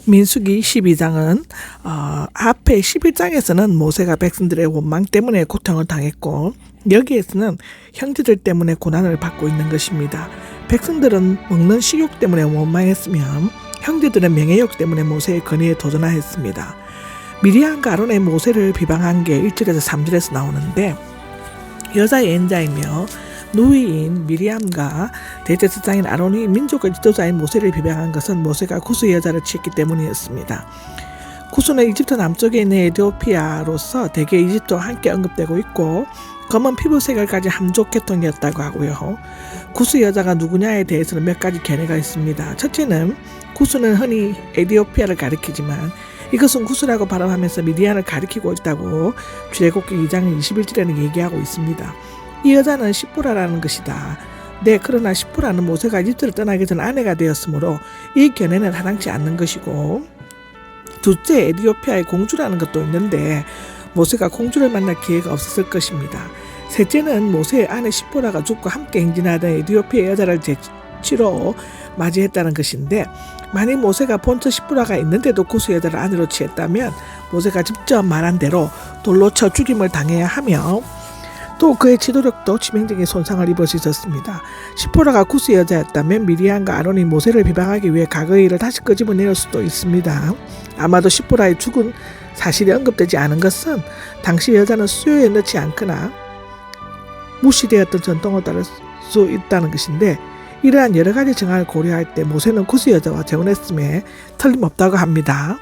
민수기 12장은 앞에 11장에서는 모세가 백성들의 원망 때문에 고통을 당했고 여기에서는 형제들 때문에 고난을 받고 있는 것입니다. 백성들은 먹는 식욕 때문에 원망했으면 형제들은 명예욕 때문에 모세의 건의에 도전하였습니다. 미리암과 아론의 모세를 비방한 게 1절에서 3절에서 나오는데 여자 예언자이며 누이인 미리암과 대제사장인 아론이 민족의 지도자인 모세를 비방한 것은 모세가 구스 여자를 취했기 때문이었습니다. 구스는 이집트 남쪽에 있는 에티오피아로서 대개 이집트와 함께 언급되고 있고 검은 피부색을 가진 함족 계통이었다고 하고요. 구스 여자가 누구냐에 대해서는 몇 가지 견해가 있습니다. 첫째는 구스는 흔히 에티오피아를 가리키지만 이것은 구스라고 발언하면서 미디안을 가리키고 있다고 출애굽기 2장 21절에는 얘기하고 있습니다. 이 여자는 시보라라는 것이다. 네, 그러나 시보라는 모세가 이집트를 떠나기 전 아내가 되었으므로 이 견해는 타당치 않는 것이고 둘째, 에티오피아의 공주라는 것도 있는데 모세가 공주를 만날 기회가 없었을 것입니다. 셋째는 모세의 아내 시보라가 죽고 함께 행진하던 에티오피아 여자를 제치로 맞이했다는 것인데 만일 모세가 본처 시보라가 있는데도 구스 여자를 아내로 취했다면 모세가 직접 말한 대로 돌로 쳐 죽임을 당해야 하며 또 그의 지도력도 치명적인 손상을 입을 수 있었습니다. 시보라가 구스 여자였다면 미리암과 아론이 모세를 비방하기 위해 과거의 일을 다시 끄집어낼 수도 있습니다. 아마도 시보라의 죽은 사실이 언급되지 않은 것은 당시 여자는 수요에 넣지 않거나 무시되었던 전통을 따를 수 있다는 것인데 이러한 여러 가지 정황을 고려할 때 모세는 구스 여자와 재혼했음에 틀림없다고 합니다.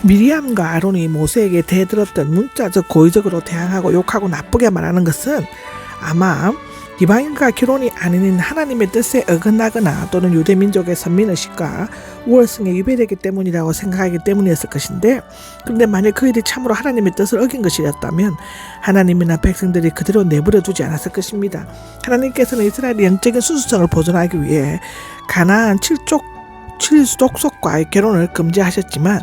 미리암과 아론이 모세에게 대들었던 문자적 고의적으로 대항하고 욕하고 나쁘게 말하는 것은 아마 이방인과 결혼이 아닌 하나님의 뜻에 어긋나거나 또는 유대민족의 선민의식과 우월성에 위배되기 때문이라고 생각하기 때문이었을 것인데 그런데 만약 그 일이 참으로 하나님의 뜻을 어긴 것이었다면 하나님이나 백성들이 그대로 내버려 두지 않았을 것입니다. 하나님께서는 이스라엘의 영적인 순수성을 보존하기 위해 가나안 7족속과의 결혼을 금지하셨지만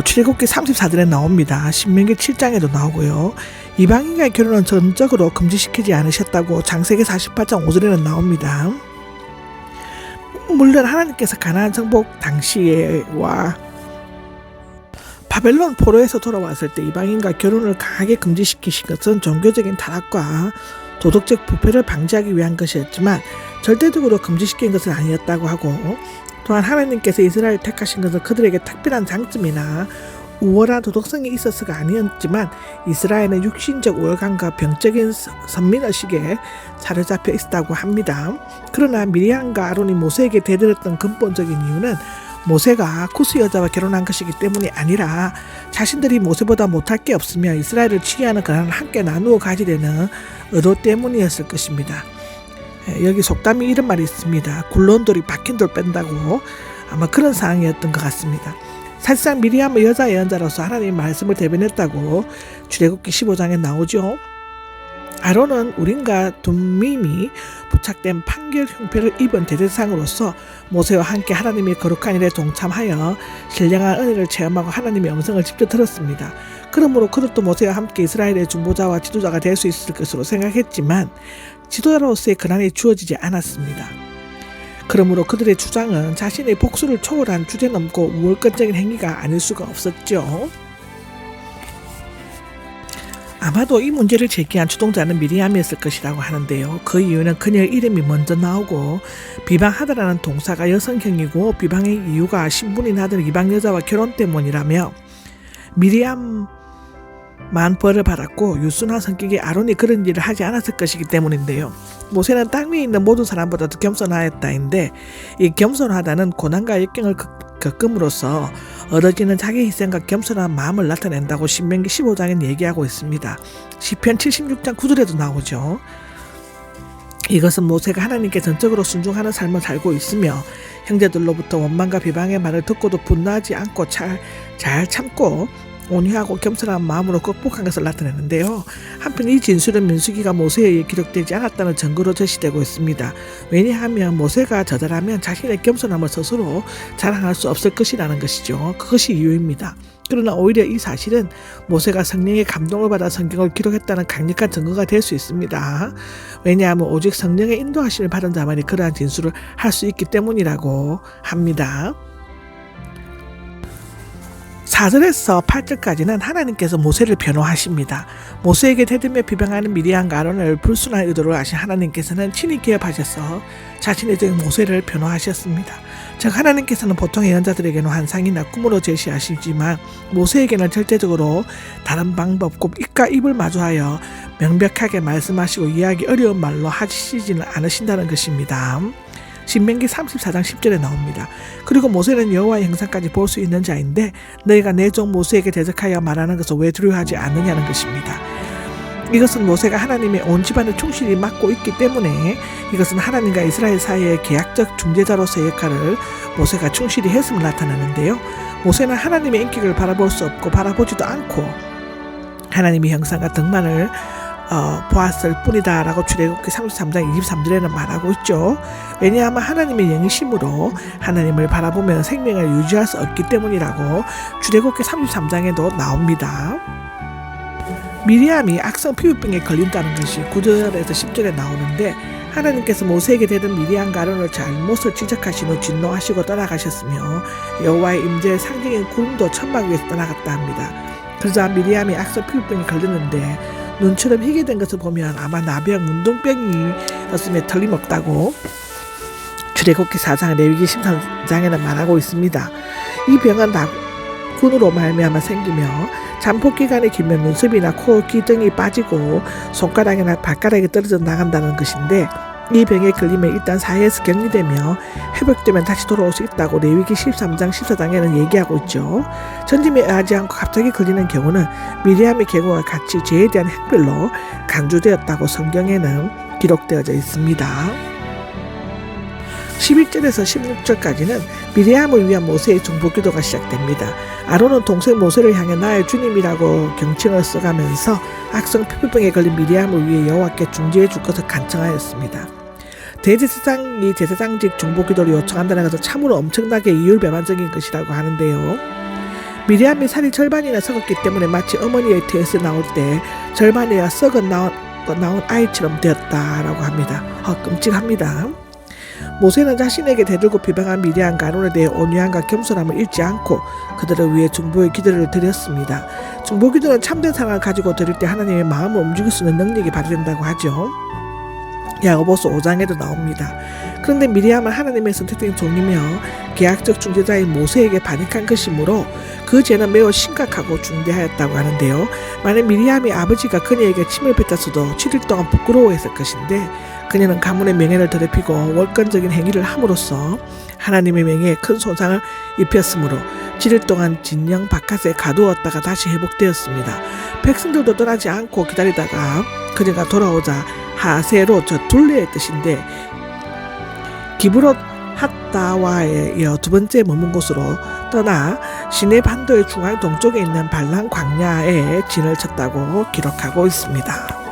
출애굽기 34절에 나옵니다. 신명기 7장에도 나오고요. 이방인과의 결혼은 전적으로 금지시키지 않으셨다고 창세기 48장 5절에는 나옵니다. 물론 하나님께서 가나안 정복 당시에와 바벨론 포로에서 돌아왔을 때 이방인과 결혼을 강하게 금지시키신 것은 종교적인 타락과 도덕적 부패를 방지하기 위한 것이었지만 절대적으로 금지시킨 것은 아니었다고 하고 또한 하나님께서 이스라엘을 택하신 것은 그들에게 특별한 장점이나 우월한 도덕성이 있어서가 아니었지만 이스라엘은 육신적 우월감과 병적인 선민의식에 사로잡혀 있었다고 합니다. 그러나 미리암과 아론이 모세에게 대들었던 근본적인 이유는 모세가 구스 여자와 결혼한 것이기 때문이 아니라 자신들이 모세보다 못할 게 없으며 이스라엘을 치유하는 권한을 함께 나누어 가지려는 의도 때문이었을 것입니다. 여기 속담이 이런 말이 있습니다. 굴러온 돌이 박힌 돌 뺀다고 아마 그런 상황이었던 것 같습니다. 사실상 미리암은 여자 예언자로서 하나님의 말씀을 대변했다고 출애굽기 15장에 나오죠. 아론은 우림과 둠밈이 부착된 판결 형편을 입은 대제사장으로서 모세와 함께 하나님의 거룩한 일에 동참하여 신령한 은혜를 체험하고 하나님의 음성을 직접 들었습니다. 그러므로 그들도 모세와 함께 이스라엘의 중보자와 지도자가 될 수 있을 것으로 생각했지만 지도자로서의 권한이 주어지지 않았습니다. 그러므로 그들의 주장은 자신의 복수를 초월한 주제넘고 우월권적인 행위가 아닐 수가 없었죠. 아마도 이 문제를 제기한 주동자는 미리암이었을 것이라고 하는데요. 그 이유는 그녀의 이름이 먼저 나오고 비방하다라는 동사가 여성형이고 비방의 이유가 신분이 낮은 이방 여자와 결혼 때문이라며 미리암만 벌을 받았고 유순한 성격의 아론이 그런 일을 하지 않았을 것이기 때문인데요. 모세는 땅 위에 있는 모든 사람보다 더 겸손하였다인데 이 겸손하다는 고난과 역경을 겪음으로써 얻어지는 자기 희생과 겸손한 마음을 나타낸다고 신명기 15장에 얘기하고 있습니다. 시편 76장 9절에도 나오죠. 이것은 모세가 하나님께 전적으로 순종하는 삶을 살고 있으며 형제들로부터 원망과 비방의 말을 듣고도 분노하지 않고 잘 참고 온유하고 겸손한 마음으로 극복한 것을 나타내는데요. 한편 이 진술은 민수기가 모세에 기록되지 않았다는 증거로 제시되고 있습니다. 왜냐하면 모세가 저자라면 자신의 겸손함을 스스로 자랑할 수 없을 것이라는 것이죠. 그것이 이유입니다. 그러나 오히려 이 사실은 모세가 성령의 감동을 받아 성경을 기록했다는 강력한 증거가 될 수 있습니다. 왜냐하면 오직 성령의 인도하심을 받은 자만이 그러한 진술을 할 수 있기 때문이라고 합니다. 4절에서 8절까지는 하나님께서 모세를 변호하십니다. 모세에게 대들며 비방하는 미리암과 아론을 불순한 의도로 하신 하나님께서는 친히 개업하셔서 자신의 종 모세를 변호하셨습니다. 즉 하나님께서는 보통 예언자들에게는 환상이나 꿈으로 제시하시지만 모세에게는 절대적으로 다른 방법, 곧 입과 입을 마주하여 명백하게 말씀하시고 이해하기 어려운 말로 하시지는 않으신다는 것입니다. 신명기 34장 10절에 나옵니다. 그리고 모세는 여호와의 형상까지 볼 수 있는 자인데 너희가 내 종 모세에게 대적하여 말하는 것을 왜 두려워하지 않느냐는 것입니다. 이것은 모세가 하나님의 온 집안을 충실히 맡고 있기 때문에 이것은 하나님과 이스라엘 사이의 계약적 중재자로서의 역할을 모세가 충실히 했음을 나타나는데요. 모세는 하나님의 인격을 바라볼 수 없고 바라보지도 않고 하나님의 형상과 덕만을 보았을 뿐이다 라고 출애굽기 33장 23절에는 말하고 있죠. 왜냐하면 하나님의 영이심으로 하나님을 바라보면 생명을 유지할 수 없기 때문이라고 출애굽기 33장에도 나옵니다. 미리암이 악성 피부병에 걸린다는 것이 9절에서 10절에 나오는데 하나님께서 모세에게 대든 미리암과 아론을 잘못을 지적하신 후 진노하시고 떠나가셨으며 여호와의 임재의 상징인 구름도 천막 위에서 떠나갔다 합니다. 그러자 미리암이 악성 피부병에 걸렸는데 눈처럼 희게 된 것을 보면 아마 나병, 문둥병이었음에 틀림없다고 출애굽기 4장, 레위기 13장에는 말하고 있습니다. 이 병은 나군으로 말미암아 생기며 잠복 기간이 길면 눈썹이나 코, 귀 등이 빠지고 손가락이나 발가락이 떨어져 나간다는 것인데 이 병에 걸리면 일단 사회에서 격리되며 회복되면 다시 돌아올 수 있다고 레위기 13장, 14장에는 얘기하고 있죠. 전짐에 의하지 않고 갑자기 걸리는 경우는 미리암의 경우와 같이 죄에 대한 형별로 간주되었다고 성경에는 기록되어져 있습니다. 11절에서 16절까지는 미리암을 위한 모세의 중보기도가 시작됩니다. 아론은 동생 모세를 향해 나의 주님이라고 경칭을 써가면서 악성 피부병에 걸린 미리암을 위해 여호와께 중재해 줄 것을 간청하였습니다. 대제사장이 제사장직 중보기도를 요청한다는 것은 참으로 엄청나게 이율배반적인 것이라고 하는데요. 미리암이 살이 절반이나 썩었기 때문에 마치 어머니의 태에서 나올 때 절반이나 썩어 나온 아이처럼 되었다라고 합니다. 끔찍합니다. 모세는 자신에게 대들고 비방한 미리암과 아론에 대해 온유함과 겸손함을 잃지 않고 그들을 위해 중보의 기도를 드렸습니다. 중보기도는 참된 사랑을 가지고 드릴 때 하나님의 마음을 움직일 수 있는 능력이 발휘된다고 하죠. 야고보서 5장에도 나옵니다. 그런데 미리암은 하나님의 선택된 종이며 계약적 중재자인 모세에게 반역한 것이므로 그 죄는 매우 심각하고 중대하였다고 하는데요. 만약 미리암의 아버지가 그녀에게 침을 뱉었어도 7일 동안 부끄러워했을 것인데 그녀는 가문의 명예를 더럽히고 월권적인 행위를 함으로써 하나님의 명예에 큰 손상을 입혔으므로 7일 동안 진영 바깥에 가두었다가 다시 회복되었습니다. 백성들도 떠나지 않고 기다리다가 그녀가 돌아오자 하세로 둘레의 뜻인데 기브롯 핫다와에 이어 두 번째 머문 곳으로 떠나 시내 반도의 중앙 동쪽에 있는 발란 광야에 진을 쳤다고 기록하고 있습니다.